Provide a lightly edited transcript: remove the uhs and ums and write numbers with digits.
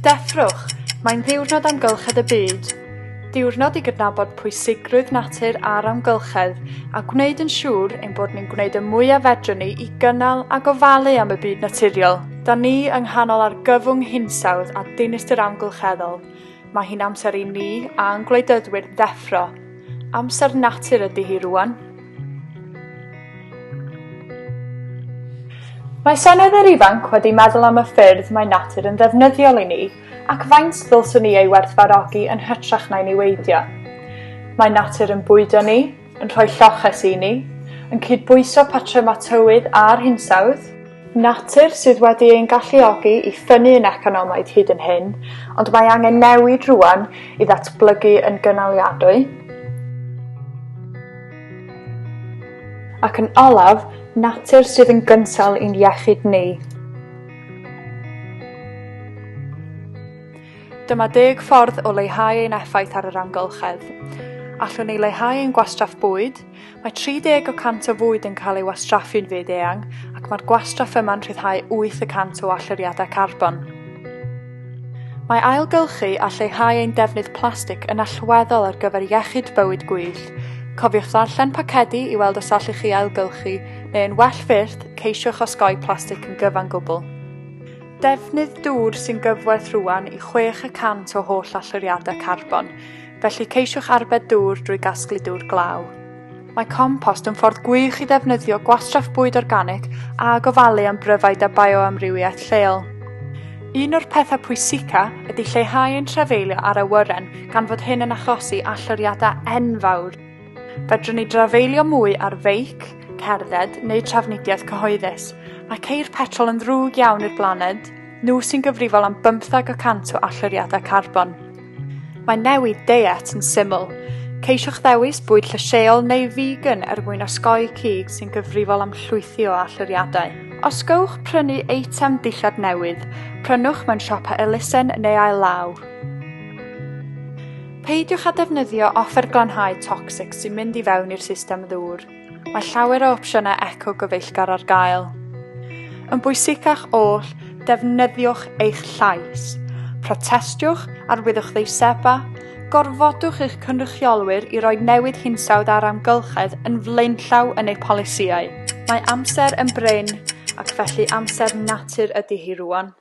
Deffrwch, mae'n ddiwrnod amgylchedd y byd. Diwrnod i gydnabod pwysigrwydd natur a'r amgylchedd a gwneud yn siŵr ein bod ni'n gwneud y mwyaf fedrwn ni i gynnal a gofalu am y byd naturiol. Da ni yng nghanol argyfwng hinsawdd a dinistr amgylcheddol. Mae hi'n amser i ni a'n gwleidydwyr ddeffro. Amser natur ydy hi rwan. Mae Senedd yr ifanc wedi meddwl am y ffyrdd mae natur yn ddefnyddiol i ni ac faint ddylswn ni ei werthfawrogi yn hytrach na'i niweidio. Mae natur yn bwydo ni, yn rhoi lloches i ni, yn cydbwyso patrymau tywydd a'r hinsawdd. Natur sydd wedi ein galluogi i ffynnu yn economaidd hyd yn hyn, ond mae angen newid rwan i ddatblygu yn gynaliadwy. Ac yn olaf, natur sydd yn gynsal i'n iechyd ni. Dyma 10 ffordd o leihau ein effaith ar yr amgylchedd. Allwn ni leihau ein gwastraff bwyd, mae 30% o fwyd yn cael ei wastraffu'n fyd-eang ac mae'r gwastraff yma'n rhyddhau 8% o allyriadau carbon. Mae ailgylchu a lleihau ein defnydd plastig yn allweddol ar gyfer iechyd bywyd gwyllt. Cofiwch ddarllen pacedi i weld os allwch chi ailgylchu, neu yn well fyrt, ceisiwch osgoi plastig yn gyfan gwbl. Defnydd dŵr sy'n gyfwerth rwan i 6% o holl allyriadau carbon, felly ceisiwch arbed dŵr drwy gasglu dŵr glaw. Mae compost yn ffordd gwych i ddefnyddio gwastraff bwyd organig a gofalu am bryfaid a bioamrywiaeth lleol. Un o'r pethau pwysica ydy lleihau ein trafeilio ar awyren gan fod hyn yn achosi allyriadau enfawr. Fedrwn ni drafeilio mwy ar feic, cerdded neu trafnidiaeth cyhoeddus. Mae ceir petrol yn ddrwg iawn i'r blaned, nhw sy'n gyfrifol am 15% o allyriadau carbon. Mae newid diet yn syml. Ceisiwch ddewis bwyd llysieuol neu vegan mwyn osgoi cig sy'n gyfrifol am llwythi o allyriadau. Os gywch prynu eitem dillad newydd, prynwch mewn siopa elusen neu ail law. Peidiwch â defnyddio offer glanhau toxic sy'n mynd i fewn i'r system ddŵr. Mae llawer o opsiynau eco-gyfeillgar ar gael. Yn bwysicach oll, defnyddiwch eich llais. Protestiwch, arwyddwch ddeiseba, gorfodwch eich cynrychiolwyr i roi newid hinsawdd ar amgylchedd yn flaenllaw yn eu polisïau. Mae amser yn brin ac felly amser natur ydy hi rwan.